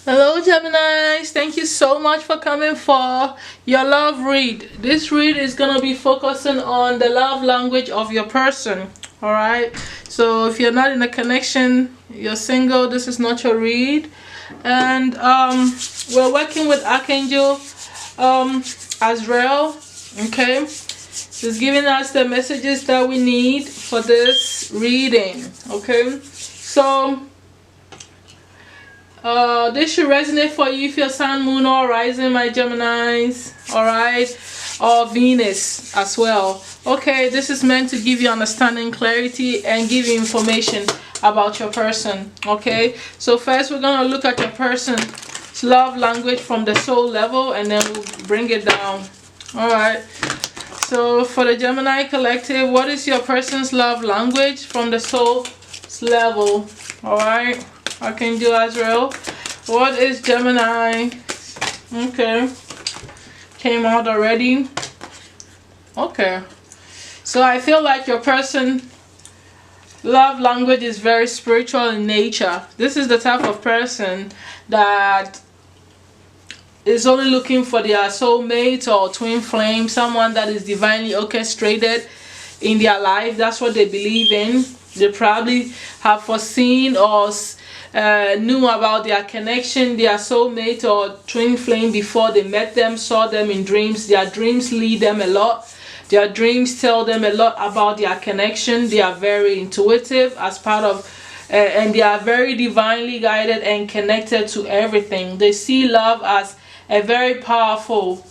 Hello Geminis, thank you so much for coming for your love read. This read is going to be focusing on the love language of your person. Alright, so if you're not in a connection, you're single, this is not your read. And we're working with Archangel Azrael. Okay, he's giving us the messages that we need for this reading. Okay, so this should resonate for you if you're sun, moon, or rising, my Geminis. Alright, or Venus as well. Okay, this is meant to give you understanding, clarity, and give you information about your person. Okay, so first we're going to look at your person's love language from the soul level, and then we'll bring it down. Alright, so for the Gemini collective, what is your person's love language from the soul level? Alright, Archangel Azrael, what is Gemini? Okay, came out already. Okay, so I feel like your person love language is very spiritual in nature. This is the type of person that is only looking for their soulmate or twin flame, someone that is divinely orchestrated in their life. That's what they believe in. They probably have foreseen or knew about their connection, their soulmate or twin flame before they met them, saw them in dreams. Their dreams lead them a lot. Their dreams tell them a lot about their connection. They are very intuitive as part of and they are very divinely guided and connected to everything. They see love as a very powerful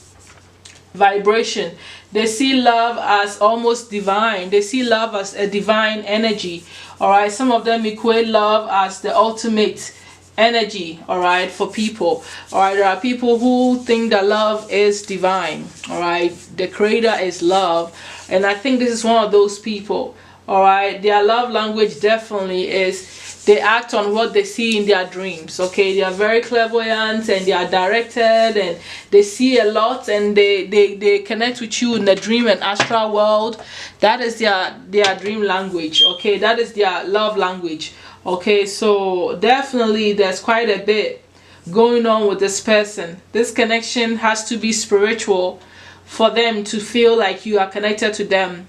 vibration. They see love as almost divine. They see love as a divine energy. Alright, some of them equate love as the ultimate energy, alright, for people. Alright, there are people who think that love is divine. Alright, the creator is love, and I think this is one of those people. Alright, their love language definitely is they act on what they see in their dreams. Okay, they are very clairvoyant and they are directed and they see a lot, and they connect with you in the dream and astral world. That is their dream language. Okay, that is their love language. Okay, so definitely there's quite a bit going on with this person. This connection has to be spiritual for them to feel like you are connected to them.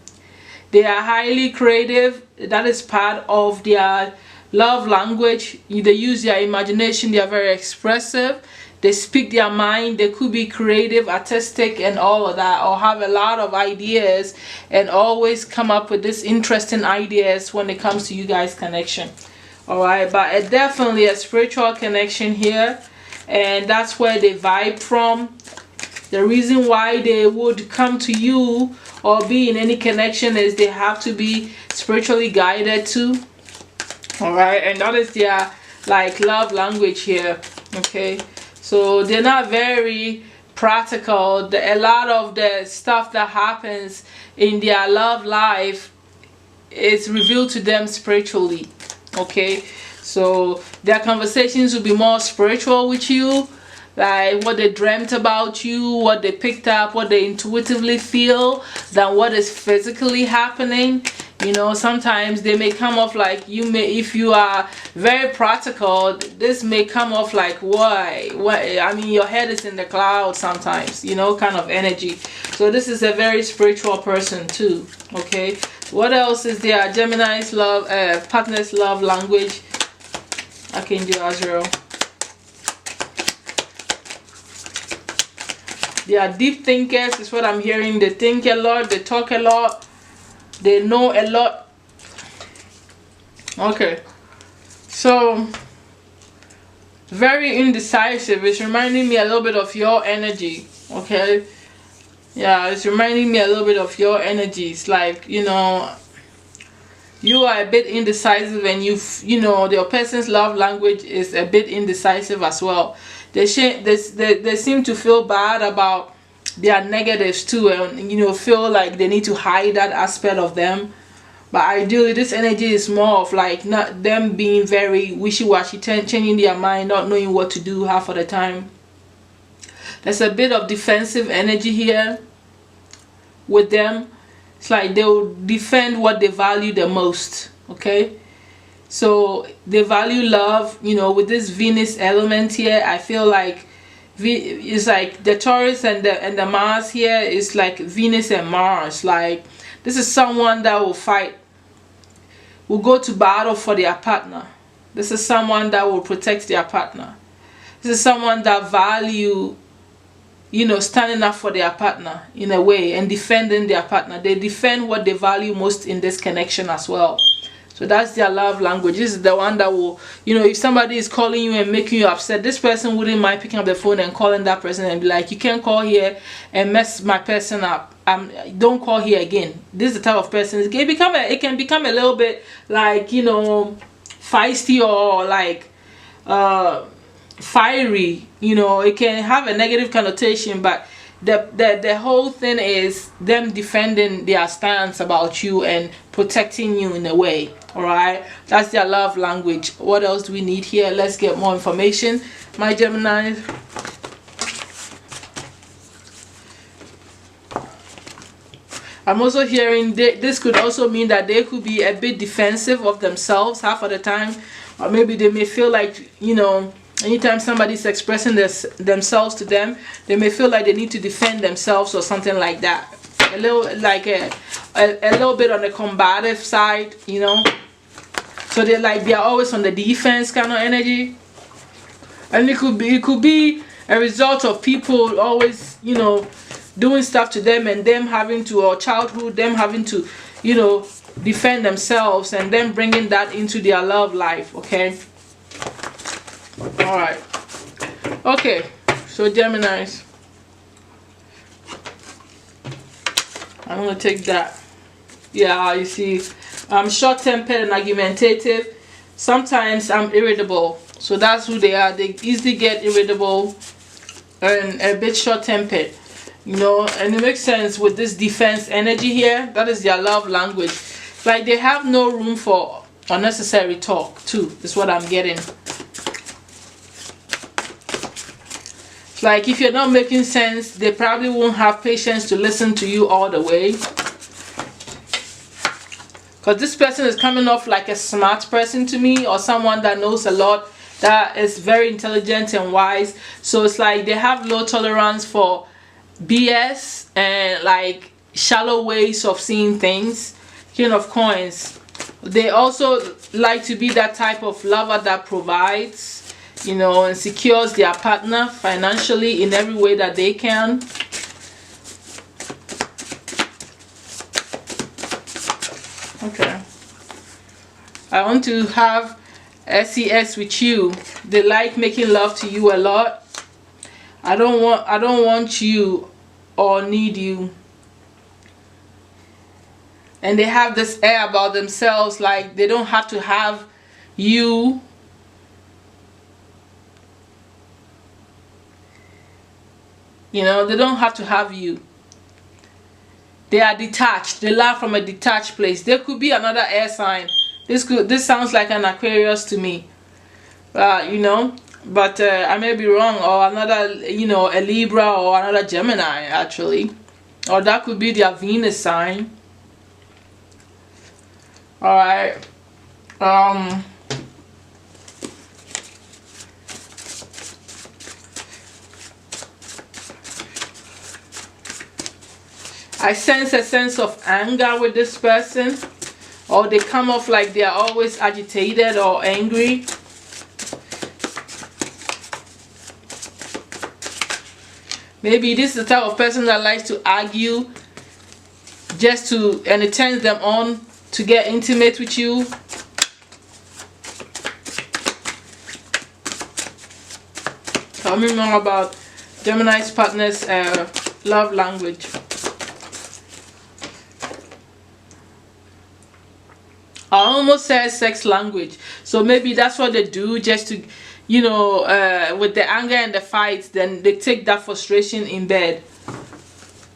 They are highly creative. That is part of their love language. They use their imagination. They are very expressive. They speak their mind. They could be creative, artistic, and all of that, or have a lot of ideas and always come up with this interesting ideas when it comes to you guys' connection. Alright, but definitely a spiritual connection here, and that's where they vibe from. The reason why they would come to you or be in any connection is they have to be spiritually guided too. Alright, and that is their like love language here. Okay, so they're not very practical. A lot of the stuff that happens in their love life is revealed to them spiritually. Okay, so their conversations will be more spiritual with you, like what they dreamt about you, what they picked up, what they intuitively feel, than what is physically happening. You know, sometimes they may come off like you may, if you are very practical, this may come off like why I mean, your head is in the clouds sometimes, you know, kind of energy. So this is a very spiritual person too. Okay, what else is there? Gemini's love partner's love language. Archangel Azrael. They are deep thinkers, is what I'm hearing. They think a lot, they talk a lot, they know a lot. Okay, so very indecisive. It's reminding me a little bit of your energy. Okay, yeah, it's reminding me a little bit of your energies. Like, you know, you are a bit indecisive, and you know, your person's love language is a bit indecisive as well. They seem to feel bad about their negatives too, and you know, feel like they need to hide that aspect of them. But ideally, this energy is more of like not them being very wishy-washy, changing their mind, not knowing what to do half of the time. There's a bit of defensive energy here with them. It's like they'll defend what they value the most. Okay, So they value love, you know, with this Venus element here. I feel like it's like the Taurus and the Mars here is like Venus and Mars. Like, this is someone that will fight, will go to battle for their partner. This is someone that will protect their partner. This is someone that value, you know, standing up for their partner in a way and defending their partner. They defend what they value most in this connection as well. So that's their love language. This is the one that will, you know, if somebody is calling you and making you upset, this person wouldn't mind picking up the phone and calling that person and be like, you can't call here and mess my person up. Don't call here again. This is the type of person. It can become a little bit like, you know, feisty or like fiery. You know, it can have a negative connotation, but the whole thing is them defending their stance about you and protecting you in a way. All right, that's their love language. What else do we need here? Let's get more information, my Gemini. I'm also hearing this could also mean that they could be a bit defensive of themselves half of the time, or maybe they may feel like, you know, anytime somebody's expressing themselves to them, they may feel like they need to defend themselves or something like that. A little like a little bit on the combative side, you know. So they're always on the defense kind of energy. And it could be a result of people always, you know, doing stuff to them and them having to, or childhood, them having to, you know, defend themselves and then bringing that into their love life, okay? All right. Okay, so Geminis. I'm going to take that. Yeah, you see, I'm short-tempered and argumentative. Sometimes I'm irritable. So that's who they are. They easily get irritable and a bit short-tempered. You know, and it makes sense with this defense energy here. That is their love language. Like, they have no room for unnecessary talk too, is what I'm getting. Like, if you're not making sense, they probably won't have patience to listen to you all the way. Because this person is coming off like a smart person to me, or someone that knows a lot, that is very intelligent and wise. So it's like they have low tolerance for BS and like shallow ways of seeing things. King of Coins. They also like to be that type of lover that provides, you know, and secures their partner financially in every way that they can. Okay. I want to have SES with you. They like making love to you a lot. I don't want you or need you. And they have this air about themselves, like they don't have to have you. You know, they don't have to have you. They are detached. They love from a detached place. There could be another air sign. This sounds like an Aquarius to me. You know, but I may be wrong, or another, you know, a Libra or another Gemini actually, or that could be their Venus sign. All right. I sense a sense of anger with this person, or they come off like they are always agitated or angry. Maybe this is the type of person that likes to argue and it turns them on to get intimate with you. Tell me more about Gemini's partner's love language. I almost said sex language. So maybe that's what they do, just to, you know, with the anger and the fights, then they take that frustration in bed.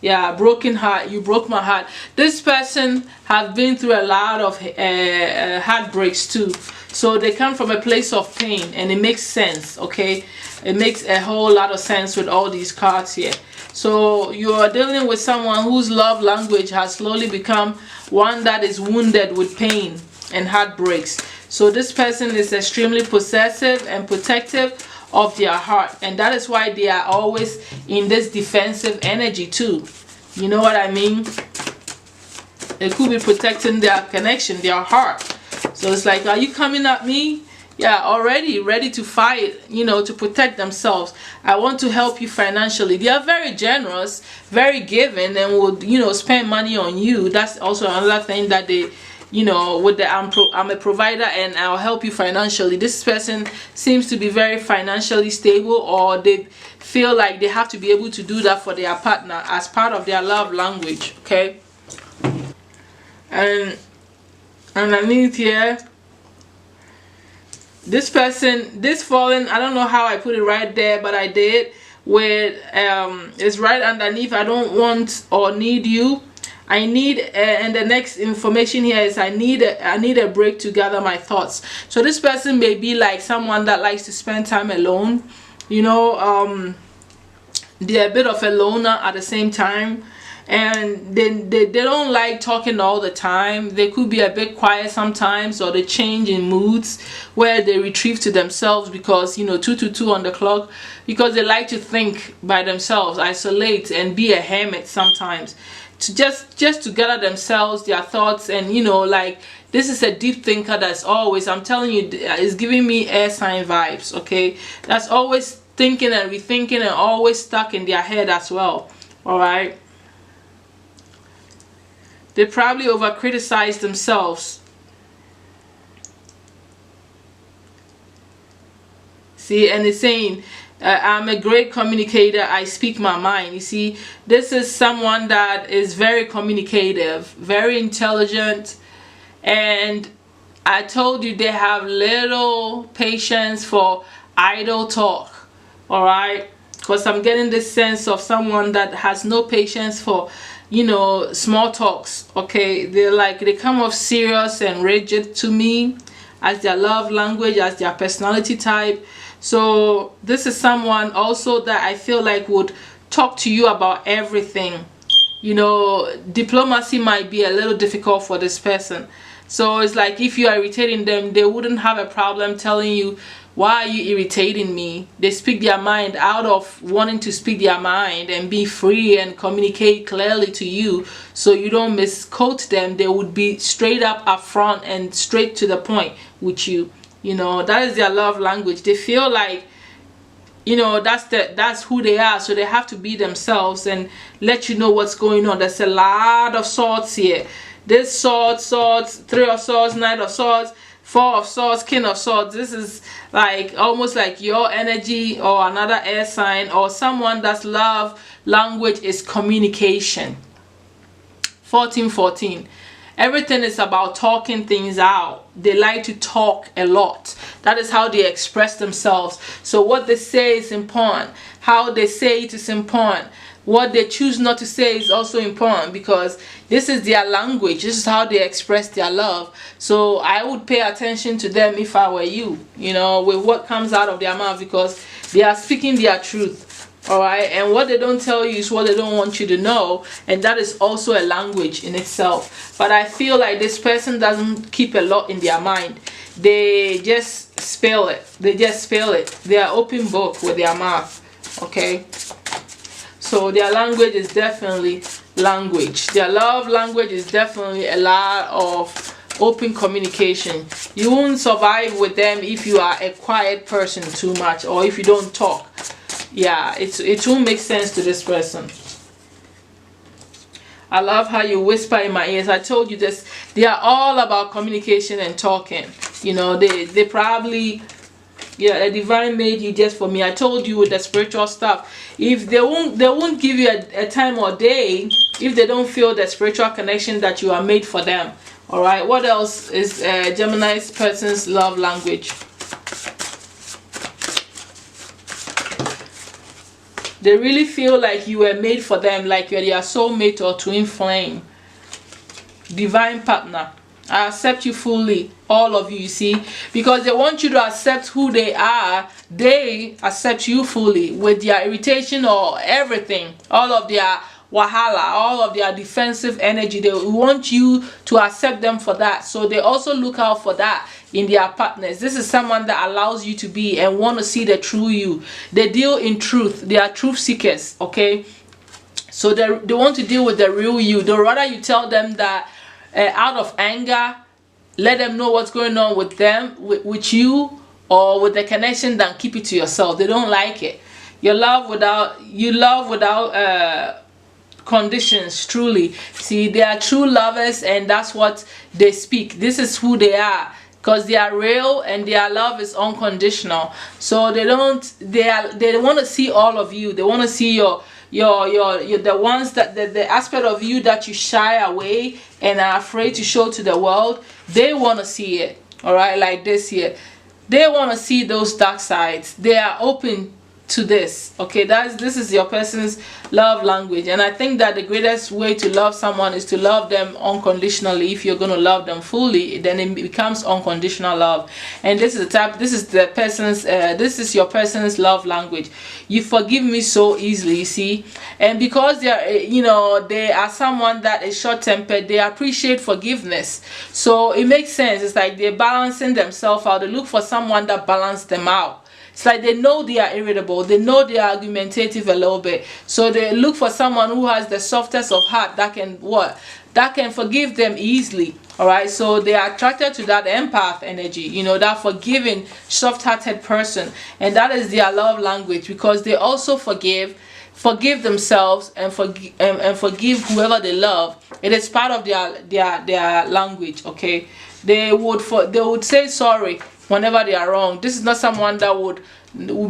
Yeah, broken heart. You broke my heart. This person has been through a lot of heartbreaks too. So they come from a place of pain, and it makes sense, okay? It makes a whole lot of sense with all these cards here. So you are dealing with someone whose love language has slowly become one that is wounded with pain and heartbreaks. So this person is extremely possessive and protective of their heart, and that is why they are always in this defensive energy too. You know what I mean? It could be protecting their connection, their heart. So it's like, are you coming at me? Yeah, already ready to fight, to protect themselves. I want to help you financially. They are very generous, very giving, and would, spend money on you. That's also another thing that they, with the I'm a provider and I'll help you financially. This person seems to be very financially stable, or they feel like they have to be able to do that for their partner as part of their love language. Okay. And underneath here, this person, this fallen, I don't know how I put it right there, but I did, with it's right underneath, I don't want or need you. I need, and the next information here is I need a break to gather my thoughts. So this person may be like someone that likes to spend time alone. They're a bit of a loner at the same time, and they don't like talking all the time. They could be a bit quiet sometimes, or they change in moods where they retrieve to themselves because 2 on the clock, because they like to think by themselves, isolate, and be a hermit sometimes, to just to gather themselves, their thoughts. And like, this is a deep thinker that's always, I'm telling you, is giving me air sign vibes. Okay, that's always thinking and rethinking and always stuck in their head as well. All right. They probably over criticize themselves. See, and it's saying, I'm a great communicator, I speak my mind. You see, this is someone that is very communicative, very intelligent, and I told you they have little patience for idle talk. All right, because I'm getting this sense of someone that has no patience for small talks. Okay, they come off serious and rigid to me as their love language, as their personality type. So this is someone also that I feel like would talk to you about everything. Diplomacy might be a little difficult for this person. So it's like, if you are irritating them, they wouldn't have a problem telling you, why are you irritating me? They speak their mind out of wanting to speak their mind and be free and communicate clearly to you, so you don't misquote them. They would be straight up front and straight to the point with you. That is their love language. They feel like, that's who they are. So they have to be themselves and let you know what's going on. There's a lot of swords here. This swords, 3 of swords, Knight of swords, 4 of swords, King of swords. This is like almost like your energy, or another air sign, or someone that's love language is communication. 14. Everything is about talking things out. They like to talk a lot. That is how they express themselves. So what they say is important. How they say it is important. What they choose not to say is also important, because this is their language. This is how they express their love. So I would pay attention to them if I were you, with what comes out of their mouth, because they are speaking their truth. All right, and what they don't tell you is what they don't want you to know, and that is also a language in itself. But I feel like this person doesn't keep a lot in their mind. They just spill it. They are open book with their mouth. Okay, so their language is definitely language. Their love language is definitely a lot of open communication. You won't survive with them if you are a quiet person too much, or if you don't talk. Yeah, it won't make sense to this person. I love how you whisper in my ears. I told you this. They are all about communication and talking. They probably, a divine made you just for me. I told you with the spiritual stuff. If they won't give you a time or day if they don't feel the spiritual connection that you are made for them. All right. What else is Gemini's person's love language? They really feel like you were made for them, like you're their soulmate or twin flame. Divine partner. I accept you fully, all of you, see, because they want you to accept who they are. They accept you fully with their irritation or everything, all of their wahala, all of their defensive energy. They want you to accept them for that. So they also look out for that in their partners. This is someone that allows you to be and want to see the true you. They deal in truth. They are truth seekers, okay? So they want to deal with the real you. They'd rather you tell them that out of anger, let them know what's going on with them, with you, or with the connection, than keep it to yourself. They don't like it. You love without conditions, truly. See, they are true lovers, and that's what they speak. This is who they are, because they are real and their love is unconditional. So they want to see all of you. They want to see your the ones that the aspect of you that you shy away and are afraid to show to the world. They want to see it. All right, like this here. They want to see those dark sides. They are open to this. Okay, this is your person's love language. And I think that the greatest way to love someone is to love them unconditionally. If you're going to love them fully, then it becomes unconditional love. And this is your person's love language. You forgive me so easily, you see. And because they are someone that is short-tempered, they appreciate forgiveness. So it makes sense. It's like they're balancing themselves out. They look for someone that balances them out. It's like they know they are irritable, they know they are argumentative a little bit, so they look for someone who has the softest of heart that can forgive them easily. All right, so they are attracted to that empath energy, that forgiving, soft-hearted person, and that is their love language, because they also forgive themselves and forgive whoever they love. It is part of their language. Okay, they would say sorry whenever they are wrong. This is not someone that would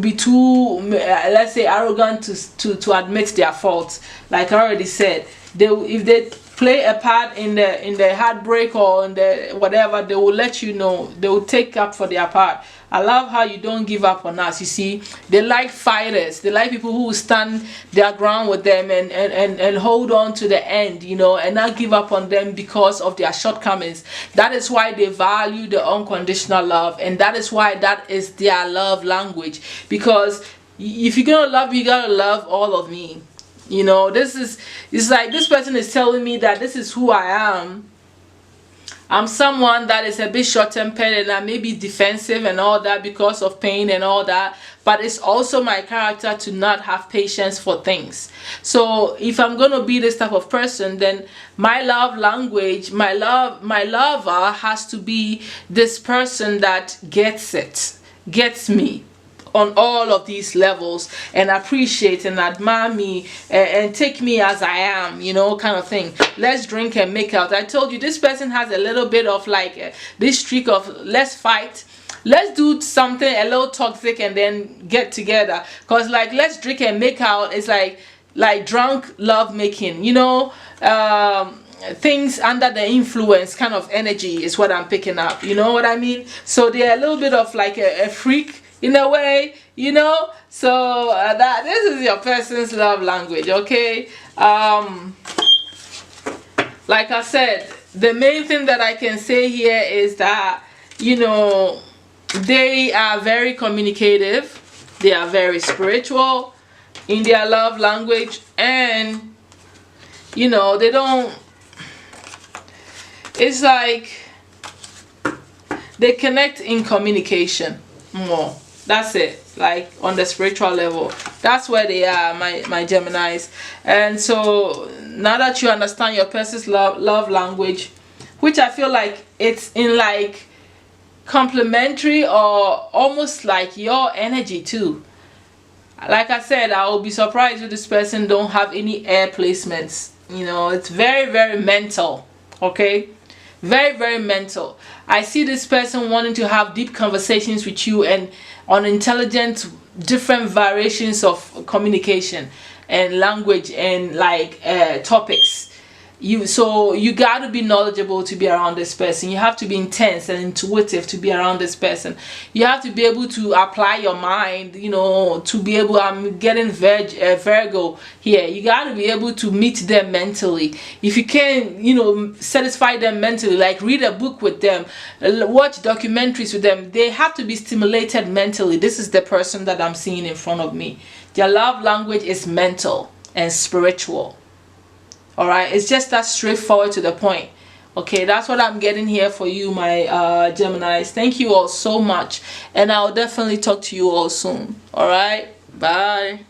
be too, let's say, arrogant to admit their faults. Like I already said, if they play a part in the heartbreak or in the whatever, they will let you know. They will take up for their part. I love how you don't give up on us. You see, they like fighters. They like people who will stand their ground with them and hold on to the end, and not give up on them because of their shortcomings. That is why they value the unconditional love, and that is why that is their love language. Because if you're gonna love me, you gotta love all of me. It's like this person is telling me that this is who I am. I'm someone that is a bit short-tempered and I may be defensive and all that because of pain and all that, but it's also my character to not have patience for things. So if I'm going to be this type of person, then my love language, my lover has to be this person that gets me on all of these levels and appreciate and admire me and take me as I am, kind of thing. Let's drink and make out. I told you this person has a little bit of like this streak of let's fight, let's do something a little toxic and then get together. Because like let's drink and make out is like drunk love making, things under the influence kind of energy is what I'm picking up. You know what I mean? So they're a little bit of like a freak in a way, so that this is your person's love language. Okay, like I said, the main thing that I can say here is that they are very communicative, they are very spiritual in their love language, and they don't, it's like they connect in communication more. That's it. Like on the spiritual level, that's where they are, my Geminis. And so now that you understand your person's love language, which I feel like it's in like complementary or almost like your energy too. Like I said, I will be surprised if this person don't have any air placements. It's very, very mental. Okay, very, very mental. I see this person wanting to have deep conversations with you and on intelligent different variations of communication and language and like topics. So you got to be knowledgeable to be around this person. You have to be intense and intuitive to be around this person. You have to be able to apply your mind, to be able, I'm getting Virgo here. You got to be able to meet them mentally. If you can, satisfy them mentally, like read a book with them, watch documentaries with them, they have to be stimulated mentally. This is the person that I'm seeing in front of me. Their love language is mental and spiritual. All right, it's just that straightforward to the point. Okay, that's what I'm getting here for you, my Geminis. Thank you all so much, and I'll definitely talk to you all soon. All right, bye.